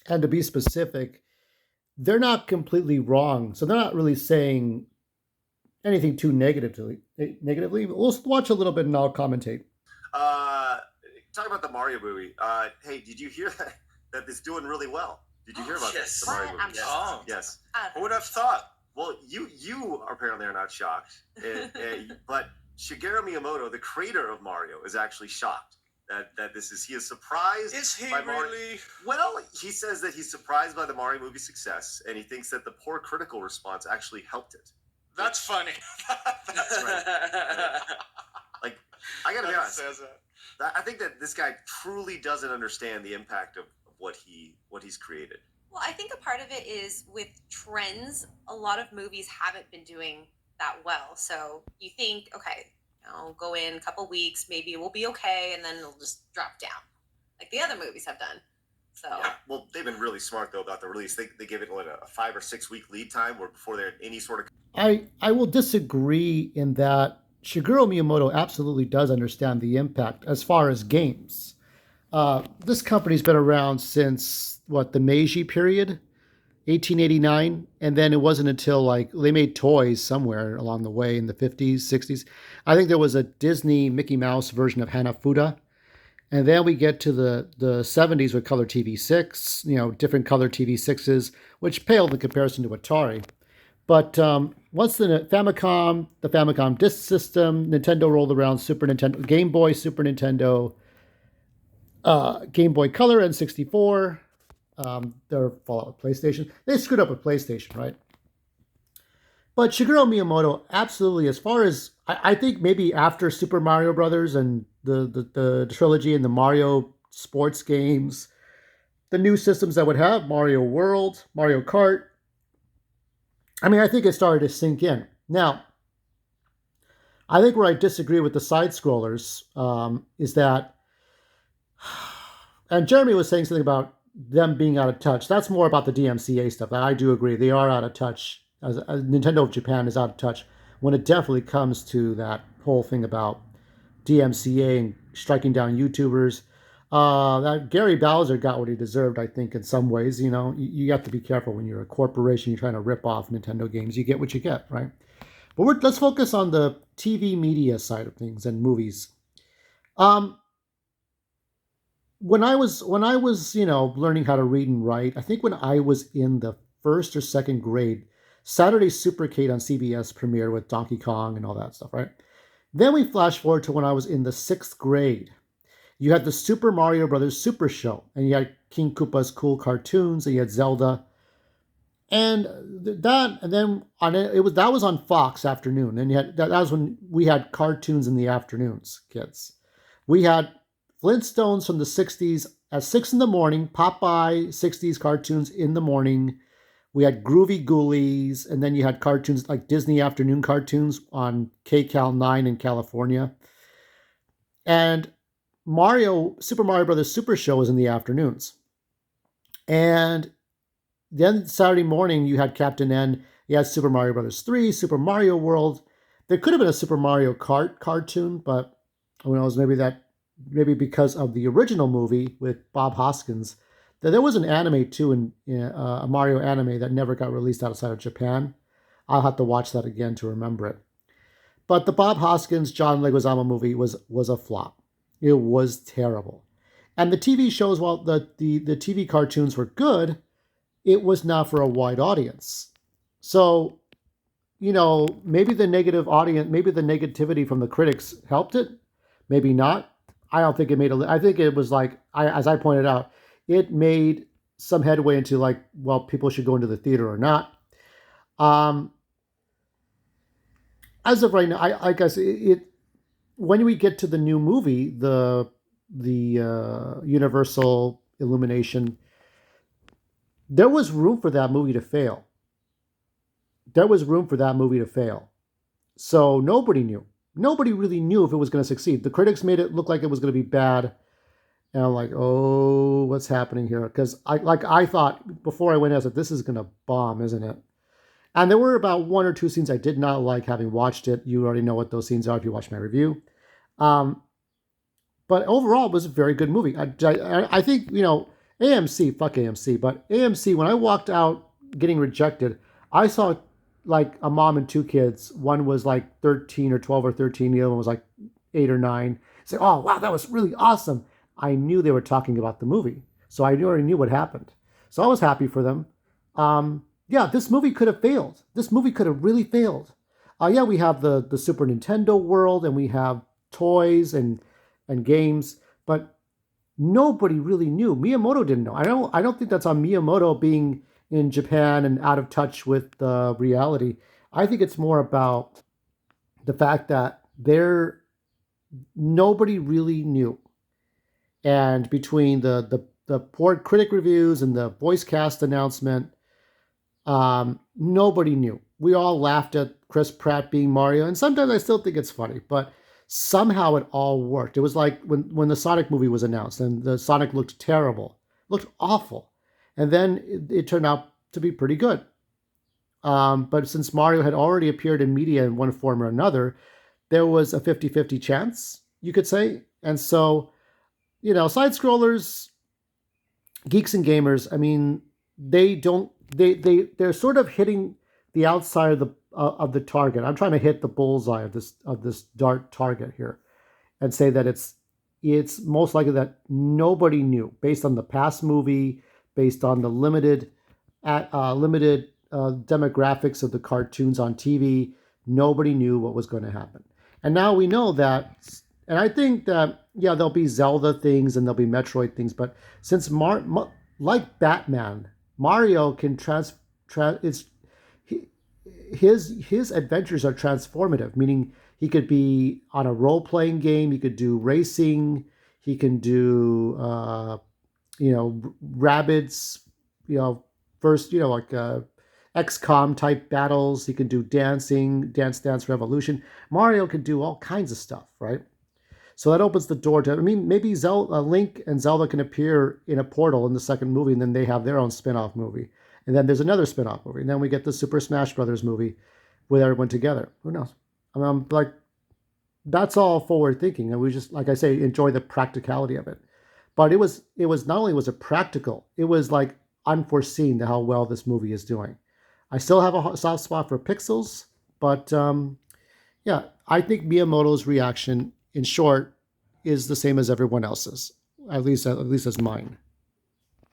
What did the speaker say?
And to be specific, they're not completely wrong. So they're not really saying anything too negatively. We'll watch a little bit and I'll commentate. Uh, Talk about the Mario movie. Hey, did you hear that it's doing really well? Did you hear about Yes. the Mario What? movie? I'm Yes. shocked. Yes. Who would have thought? Well, you apparently are not shocked, but Shigeru Miyamoto, the creator of Mario, is actually shocked that he is surprised. Is he by Mario. really? Well, he says that he's surprised by the Mario movie's success, and he thinks that the poor critical response actually helped it. That's funny. That's right. Like, I gotta be honest. Says that. I think that this guy truly doesn't understand the impact of what he's created. Well, I think a part of it is with trends, a lot of movies haven't been doing that well. So you think, okay, go in a couple weeks, maybe it will be okay, and then it'll just drop down, like the other movies have done. So Yeah, well, they've been really smart though about the release. They give it a 5 or 6 week lead time, where before they had any sort of. I will disagree in that Shigeru Miyamoto absolutely does understand the impact as far as games. This company's been around since what, the Meiji period, 1889, and then it wasn't until like they made toys somewhere along the way in the 50s, 60s. I think there was a Disney Mickey Mouse version of Hanafuda, and then we get to the 70s with color TV6, different color TV6s, which paled in comparison to Atari. But once the Famicom Disk System, Nintendo rolled around, Super Nintendo, Game Boy, Super Nintendo, Game Boy Color, N64, their Fallout with PlayStation. They screwed up with PlayStation, right? But Shigeru Miyamoto, absolutely, as far as I think maybe after Super Mario Brothers and the trilogy and the Mario sports games, the new systems that would have Mario World, Mario Kart, I mean, I think it started to sink in. Now, I think where I disagree with the side scrollers is that, and Jeremy was saying something about them being out of touch. That's more about the DMCA stuff. I do agree. They are out of touch. As Nintendo of Japan is out of touch when it definitely comes to that whole thing about DMCA and striking down YouTubers. That Gary Bowser got what he deserved, I think, in some ways. You have to be careful when you're a corporation. You're trying to rip off Nintendo games. You get what you get, right? But let's focus on the TV media side of things and movies. When I was learning how to read and write, I think when I was in the first or second grade, Saturday Supercade on CBS premiered with Donkey Kong and all that stuff, right? Then we flash forward to when I was in the sixth grade. You had the Super Mario Brothers Super Show, and you had King Koopa's cool cartoons, and you had Zelda, and then that was on Fox afternoon, and that was when we had cartoons in the afternoons, kids. We had Flintstones from the '60s at 6 in the morning, Popeye '60s cartoons in the morning. We had Groovy Ghoulies, and then you had cartoons like Disney afternoon cartoons on KCAL 9 in California. And Super Mario Brothers Super Show was in the afternoons. And then Saturday morning, you had Captain N. You had Super Mario Brothers 3, Super Mario World. There could have been a Super Mario Kart cartoon, but who knows, maybe because of the original movie with Bob Hoskins, that there was an anime too, a Mario anime that never got released outside of Japan. I'll have to watch that again to remember it. But the Bob Hoskins, John Leguizamo movie was a flop. It was terrible. And the TV shows, while the TV cartoons were good, it was not for a wide audience. So, maybe the negativity from the critics helped it. Maybe not. I don't think it made I think it was like, as I pointed out, it made some headway into like, well, people should go into the theater or not. As of right now, I guess when we get to the new movie, the Universal Illumination, there was room for that movie to fail. There was room for that movie to fail. So nobody knew. Nobody really knew if it was going to succeed. The critics made it look like it was going to be bad. And I'm like, oh, what's happening here? Because I thought before I went, I said, this is going to bomb, isn't it? And there were about one or two scenes I did not like having watched it. You already know what those scenes are if you watch my review. But overall, it was a very good movie. I think, AMC, fuck AMC, but AMC, when I walked out getting rejected, I saw like a mom and two kids. One was like 13 or 12 or 13, the other one was like 8 or 9. Say, oh, wow, that was really awesome. I knew they were talking about the movie, so I already knew what happened. So I was happy for them. Yeah, this movie could have failed. This movie could have really failed. Yeah, we have the Super Nintendo world, and we have toys and games, but nobody really knew. Miyamoto didn't know. I don't think that's on Miyamoto being in Japan and out of touch with reality. I think it's more about the fact that nobody really knew. And between the poor critic reviews and the voice cast announcement, nobody knew. We all laughed at Chris Pratt being Mario, and sometimes I still think it's funny, but somehow it all worked. It was like when the Sonic movie was announced, and the Sonic looked terrible, looked awful, and then it turned out to be pretty good. But since Mario had already appeared in media in one form or another, there was a 50-50 chance, you could say. And so, side scrollers, geeks and gamers, I mean, they're sort of hitting the outside of the target. I'm trying to hit the bullseye of this dart target here, and say that it's most likely that nobody knew, based on the past movie, based on the limited demographics of the cartoons on TV. Nobody knew what was going to happen, and now we know that. And I think that, yeah, there'll be Zelda things and there'll be Metroid things, but since like Batman, Mario can his adventures are transformative, meaning he could be on a role playing game, he could do racing, he can do rabbits, first like XCOM type battles. He can do dancing, Dance Revolution. Mario can do all kinds of stuff, right? So that opens the door to, I mean, maybe Link and Zelda can appear in a portal in the second movie, and then they have their own spin-off movie. And then there's another spin-off movie. And then we get the Super Smash Brothers movie with everyone together. Who knows? I mean, like, that's all forward thinking. And we just, like I say, enjoy the practicality of it. But it was not only was it practical, it was like unforeseen how well this movie is doing. I still have a soft spot for Pixels, but yeah, I think Miyamoto's reaction, in short, is the same as everyone else's, at least as mine.